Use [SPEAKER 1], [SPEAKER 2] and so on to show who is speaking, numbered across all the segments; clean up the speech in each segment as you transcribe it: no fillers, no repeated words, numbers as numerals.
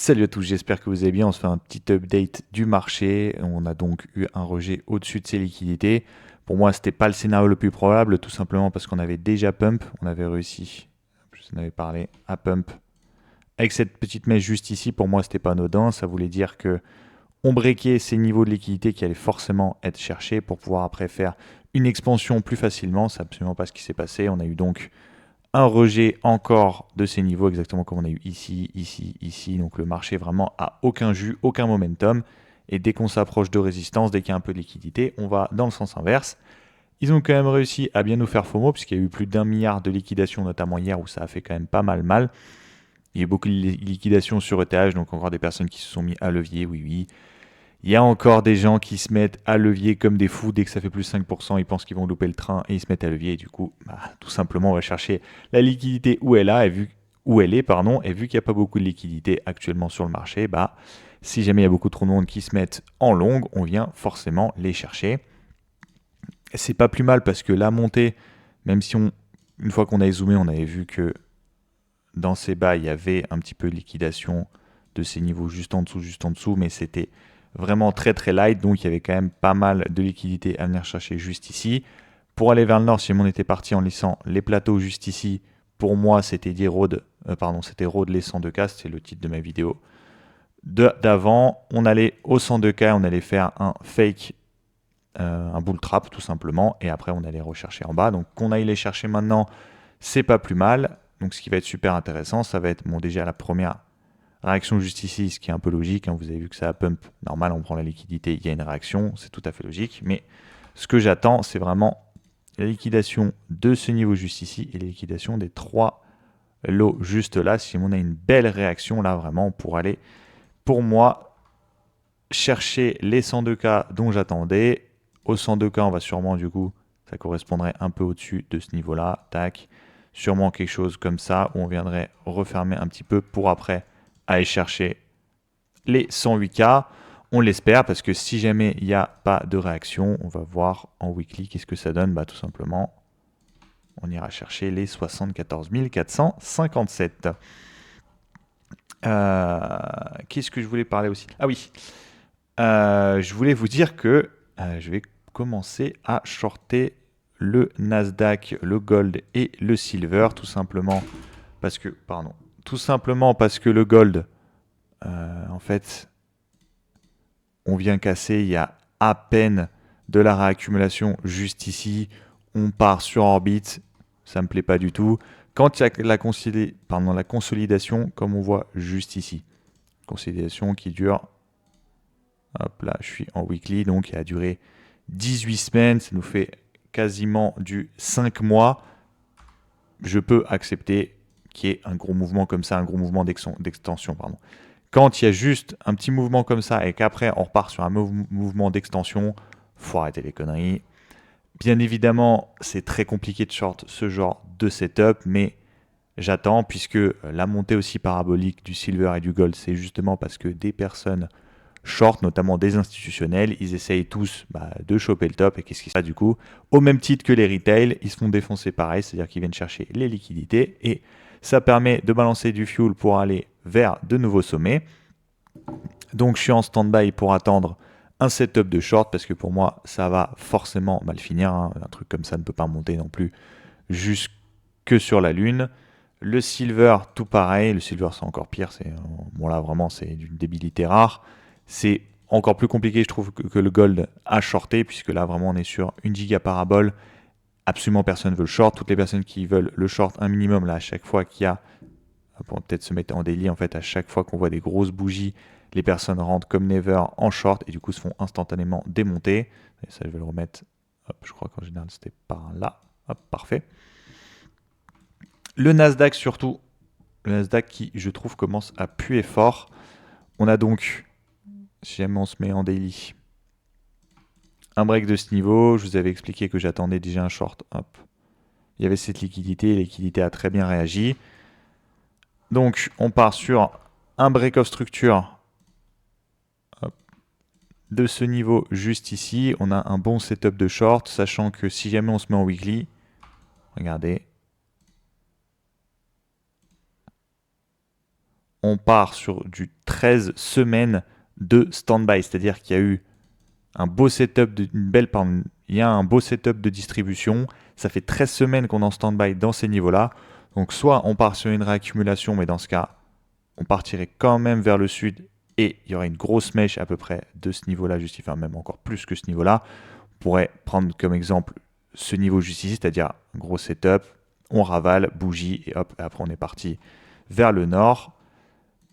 [SPEAKER 1] Salut à tous, j'espère que vous allez bien. On se fait un petit update du marché. On a donc eu un rejet au-dessus de ses liquidités. Pour moi, c'était pas le scénario le plus probable, tout simplement parce qu'on avait déjà pump. On avait réussi, je vous en avais parlé, à pump. Avec cette petite mèche juste ici, pour moi, c'était pas anodin. Ça voulait dire que on breakait ces niveaux de liquidité qui allaient forcément être cherchés pour pouvoir après faire une expansion plus facilement. C'est absolument pas ce qui s'est passé. On a eu donc un rejet encore de ces niveaux, exactement comme on a eu ici, ici, ici. Donc le marché vraiment a aucun jus, aucun momentum. Et dès qu'on s'approche de résistance, dès qu'il y a un peu de liquidité, on va dans le sens inverse. Ils ont quand même réussi à bien nous faire FOMO, puisqu'il y a eu plus d'1 milliard de liquidations, notamment hier, où ça a fait quand même pas mal. Il y a eu beaucoup de liquidations sur ETH, donc encore des personnes qui se sont mis à levier, oui, oui. Il y a encore des gens qui se mettent à levier comme des fous. Dès que ça fait plus de 5%, ils pensent qu'ils vont louper le train et ils se mettent à levier. Et du coup, tout simplement, on va chercher la liquidité où elle est, et vu qu'il n'y a pas beaucoup de liquidité actuellement sur le marché, si jamais il y a beaucoup trop de monde qui se mettent en longue, on vient forcément les chercher. C'est pas plus mal parce que la montée, même si une fois qu'on avait zoomé, on avait vu que dans ces bas, il y avait un petit peu de liquidation de ces niveaux juste en dessous, mais c'était vraiment très light, donc il y avait quand même pas mal de liquidité à venir chercher juste ici. Pour aller vers le nord, si on était parti en laissant les plateaux juste ici, pour moi c'était c'était Road les 102K, c'était le titre de ma vidéo d'avant. On allait au 102K, on allait faire un fake, un bull trap tout simplement, et après on allait rechercher en bas. Donc qu'on aille les chercher maintenant, c'est pas plus mal. Donc ce qui va être super intéressant, ça va être déjà la première réaction juste ici, ce qui est un peu logique. Vous avez vu que ça a pump. Normal, on prend la liquidité, il y a une réaction, c'est tout à fait logique. Mais ce que j'attends, c'est vraiment la liquidation de ce niveau juste ici et la liquidation des 3 lots juste là. Si on a une belle réaction là, vraiment, pour aller, pour moi, chercher les 102K dont j'attendais. Au 102K, on va sûrement, du coup, ça correspondrait un peu au-dessus de ce niveau-là. Tac. Sûrement quelque chose comme ça, où on viendrait refermer un petit peu pour après aller chercher les 108K. On l'espère parce que si jamais il n'y a pas de réaction, on va voir en weekly qu'est-ce que ça donne. Tout simplement, on ira chercher les 74 457. Qu'est-ce que je voulais parler aussi? Ah oui, je voulais vous dire que je vais commencer à shorter le Nasdaq, le Gold et le Silver, tout simplement parce que, le Gold, en fait, on vient casser, il y a à peine de la réaccumulation juste ici, on part sur orbite, ça me plaît pas du tout. Quand il y a la consolidation, comme on voit juste ici, consolidation qui dure, hop là, je suis en weekly, donc il a duré 18 semaines, ça nous fait quasiment du 5 mois. Je peux accepter qu'il y ait un gros mouvement comme ça, un gros mouvement d'extension, pardon. Quand il y a juste un petit mouvement comme ça et qu'après on repart sur un mouvement d'extension, faut arrêter les conneries. Bien évidemment, c'est très compliqué de short ce genre de setup, mais j'attends puisque la montée aussi parabolique du silver et du gold, c'est justement parce que des personnes short, notamment des institutionnels, ils essayent tous de choper le top. Et qu'est-ce qui se passe du coup? Au même titre que les retail, ils se font défoncer pareil, c'est-à-dire qu'ils viennent chercher les liquidités et ça permet de balancer du fuel pour aller vers de nouveaux sommets. Donc je suis en stand-by pour attendre un setup de short parce que pour moi ça va forcément mal finir. Un truc comme ça ne peut pas monter non plus jusque sur la lune. Le silver, tout pareil. Le silver c'est encore pire. Là vraiment c'est d'une débilité rare. C'est encore plus compliqué je trouve que le gold à shorter puisque là vraiment on est sur une giga parabole. Absolument personne ne veut le short. Toutes les personnes qui veulent le short un minimum là à chaque fois qu'il y a, pour peut-être se mettre en daily, en fait à chaque fois qu'on voit des grosses bougies, les personnes rentrent comme never en short et du coup se font instantanément démonter. Et ça je vais le remettre, hop, je crois qu'en général c'était par là, hop, parfait. Le Nasdaq surtout, le Nasdaq qui je trouve commence à puer fort. On a donc, si jamais on se met en daily, un break de ce niveau. Je vous avais expliqué que j'attendais déjà un short. Hop. Il y avait cette liquidité. La liquidité a très bien réagi. Donc, on part sur un break of structure de ce niveau juste ici. On a un bon setup de short, sachant que si jamais on se met en weekly, regardez, on part sur du 13 semaines de stand-by, c'est-à-dire qu'il y a eu un beau setup, il y a un beau setup de distribution, ça fait 13 semaines qu'on est en stand-by dans ces niveaux-là, donc soit on part sur une réaccumulation, mais dans ce cas, on partirait quand même vers le sud et il y aurait une grosse mèche à peu près de ce niveau-là, enfin même encore plus que ce niveau-là. On pourrait prendre comme exemple ce niveau juste ici, c'est-à-dire un gros setup, on ravale, bougie, et hop, après on est parti vers le nord.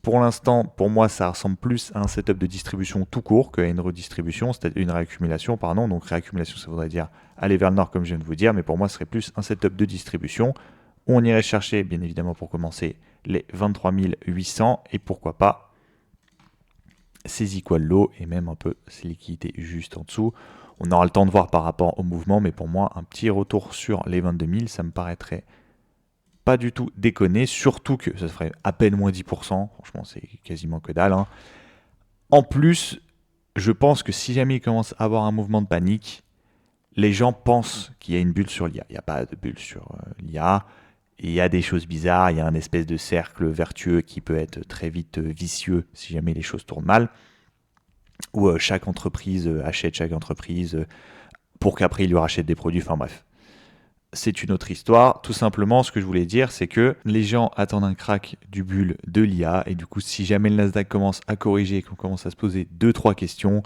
[SPEAKER 1] Pour l'instant, pour moi, ça ressemble plus à un setup de distribution tout court qu'à une redistribution, c'est-à-dire une réaccumulation, pardon. Donc réaccumulation, ça voudrait dire aller vers le nord, comme je viens de vous dire, mais pour moi, ce serait plus un setup de distribution où on irait chercher, bien évidemment, pour commencer, les 23 800 et pourquoi pas ces equal low et même un peu ces liquidités juste en dessous. On aura le temps de voir par rapport au mouvement, mais pour moi, un petit retour sur les 22 000, ça me paraîtrait pas du tout déconner, surtout que ça ferait à peine moins 10%, franchement c'est quasiment que dalle. Hein. En plus, je pense que si jamais il commence à avoir un mouvement de panique, les gens pensent qu'il y a une bulle sur l'IA. Il n'y a pas de bulle sur l'IA, il y a des choses bizarres, il y a un espèce de cercle vertueux qui peut être très vite vicieux si jamais les choses tournent mal, où chaque entreprise achète chaque entreprise pour qu'après ils lui rachètent des produits, enfin bref. C'est une autre histoire. Tout simplement, ce que je voulais dire, c'est que les gens attendent un crack du bulle de l'IA. Et du coup, si jamais le Nasdaq commence à corriger et qu'on commence à se poser 2-3 questions,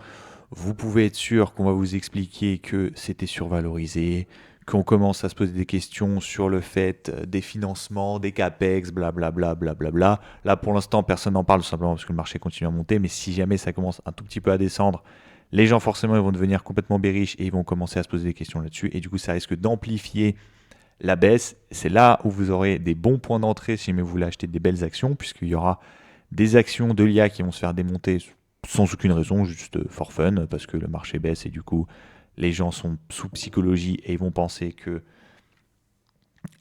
[SPEAKER 1] vous pouvez être sûr qu'on va vous expliquer que c'était survalorisé, qu'on commence à se poser des questions sur le fait des financements, des capex, blablabla, blablabla. Là, pour l'instant, personne n'en parle, tout simplement parce que le marché continue à monter. Mais si jamais ça commence un tout petit peu à descendre, les gens forcément ils vont devenir complètement bearish et ils vont commencer à se poser des questions là-dessus. Et du coup, ça risque d'amplifier la baisse. C'est là où vous aurez des bons points d'entrée si jamais vous voulez acheter des belles actions, puisqu'il y aura des actions de l'IA qui vont se faire démonter sans aucune raison, juste for fun, parce que le marché baisse et du coup, les gens sont sous psychologie et ils vont penser que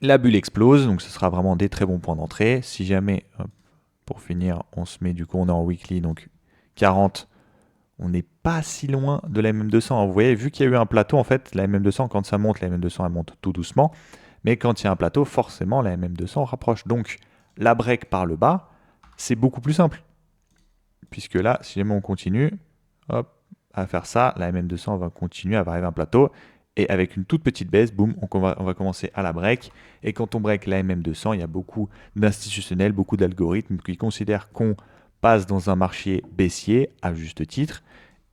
[SPEAKER 1] la bulle explose. Donc, ce sera vraiment des très bons points d'entrée. Si jamais, pour finir, on se met du coup, on est en weekly, donc 40. On n'est pas si loin de la MM200. Vous voyez, vu qu'il y a eu un plateau, en fait, la MM200, quand ça monte, la MM200, elle monte tout doucement. Mais quand il y a un plateau, forcément, la MM200 rapproche. Donc, la break par le bas, c'est beaucoup plus simple. Puisque là, si jamais on continue hop, à faire ça, la MM200 va continuer, elle va arriver à un plateau. Et avec une toute petite baisse, boum, on va commencer à la break. Et quand on break la MM200, il y a beaucoup d'institutionnels, beaucoup d'algorithmes qui considèrent qu'on passe dans un marché baissier, à juste titre.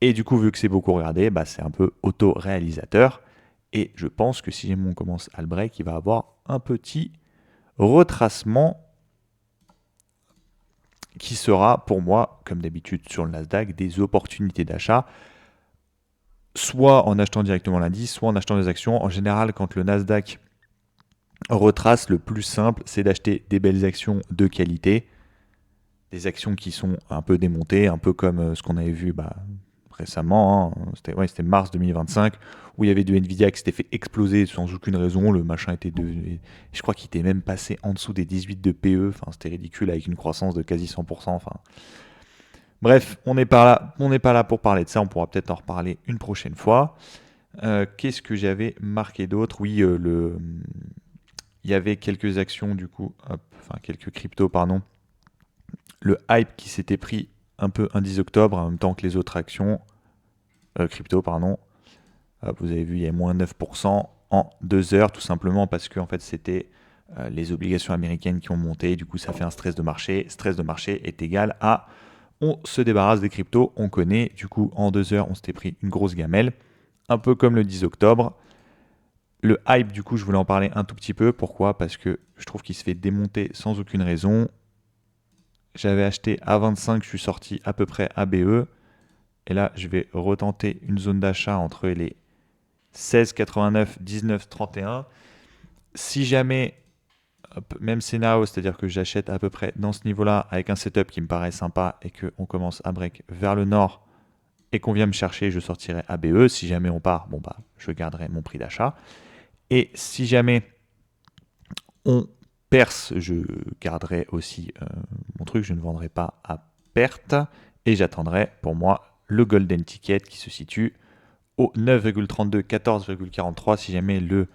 [SPEAKER 1] Et du coup, vu que c'est beaucoup regardé, bah, c'est un peu auto-réalisateur. Et je pense que si jamais on commence à le break, il va avoir un petit retracement qui sera pour moi, comme d'habitude sur le Nasdaq, des opportunités d'achat, soit en achetant directement l'indice, soit en achetant des actions. En général, quand le Nasdaq retrace, le plus simple, c'est d'acheter des belles actions de qualité, des actions qui sont un peu démontées, un peu comme ce qu'on avait vu récemment, hein. C'était mars 2025, où il y avait de Nvidia qui s'était fait exploser sans aucune raison, le machin était je crois qu'il était même passé en dessous des 18 de PE, enfin c'était ridicule avec une croissance de quasi 100%, enfin. Bref, on n'est pas là pour parler de ça, on pourra peut-être en reparler une prochaine fois. Qu'est-ce que j'avais marqué d'autre? Oui, il y avait quelques actions du coup, quelques cryptos, pardon. Le hype qui s'était pris un peu un 10 octobre, en même temps que les autres actions, crypto, pardon. Vous avez vu, il y a moins 9% en 2 heures, tout simplement parce que en fait, c'était les obligations américaines qui ont monté. Du coup, ça fait un stress de marché. Stress de marché est égal à on se débarrasse des cryptos, on connaît. Du coup, en 2 heures, on s'était pris une grosse gamelle. Un peu comme le 10 octobre. Le hype, du coup, je voulais en parler un tout petit peu. Pourquoi? Parce que je trouve qu'il se fait démonter sans aucune raison. J'avais acheté à 25, je suis sorti à peu près à BE. Et là, je vais retenter une zone d'achat entre les 16,89, 19,31. Si jamais, même scénario, c'est-à-dire que j'achète à peu près dans ce niveau-là avec un setup qui me paraît sympa et qu'on commence à break vers le nord et qu'on vient me chercher, je sortirai à BE. Si jamais on part, je garderai mon prix d'achat. Et si jamais on perce, je garderai aussi mon truc, je ne vendrai pas à perte et j'attendrai pour moi le golden ticket qui se situe au 9,32, 14,43. Si jamais le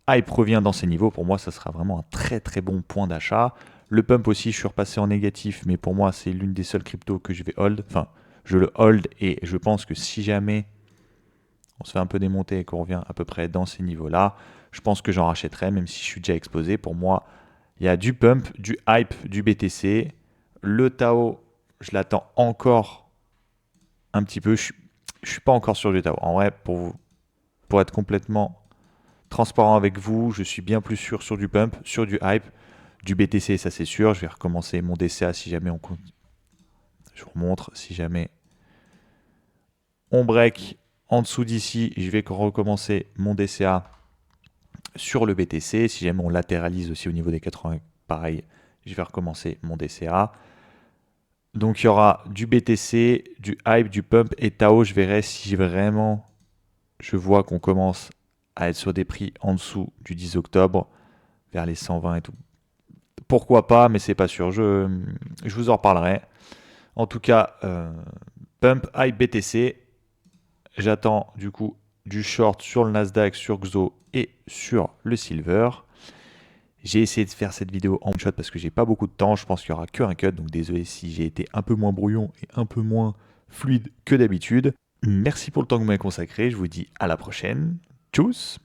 [SPEAKER 1] hype revient dans ces niveaux, pour moi, ça sera vraiment un très très bon point d'achat. Le pump aussi, je suis repassé en négatif, mais pour moi, c'est l'une des seules cryptos que je vais hold. Enfin, je le hold et je pense que si jamais on se fait un peu démonter et qu'on revient à peu près dans ces niveaux-là, je pense que j'en rachèterai, même si je suis déjà exposé. Pour moi, il y a du pump, du hype, du BTC. Le Tao, je l'attends encore un petit peu. Je suis pas encore sur du Tao. En vrai, pour être complètement transparent avec vous, je suis bien plus sûr sur du pump, sur du hype, du BTC, ça c'est sûr. Je vais recommencer mon DCA si jamais on compte. Je vous remontre, si jamais on break en dessous d'ici, je vais recommencer mon DCA sur le BTC. Si jamais on latéralise aussi au niveau des 80, pareil, je vais recommencer mon DCA. Donc il y aura du BTC, du hype, du pump et Tao. Je verrai si vraiment je vois qu'on commence à être sur des prix en dessous du 10 octobre, vers les 120 et tout. Pourquoi pas, mais c'est pas sûr. Je vous en reparlerai. En tout cas, pump, hype, BTC. J'attends du coup du short sur le Nasdaq, sur XO et sur le Silver. J'ai essayé de faire cette vidéo en one shot parce que j'ai pas beaucoup de temps. Je pense qu'il n'y aura qu'un cut, donc désolé si j'ai été un peu moins brouillon et un peu moins fluide que d'habitude. Merci pour le temps que vous m'avez consacré. Je vous dis à la prochaine. Tchuss!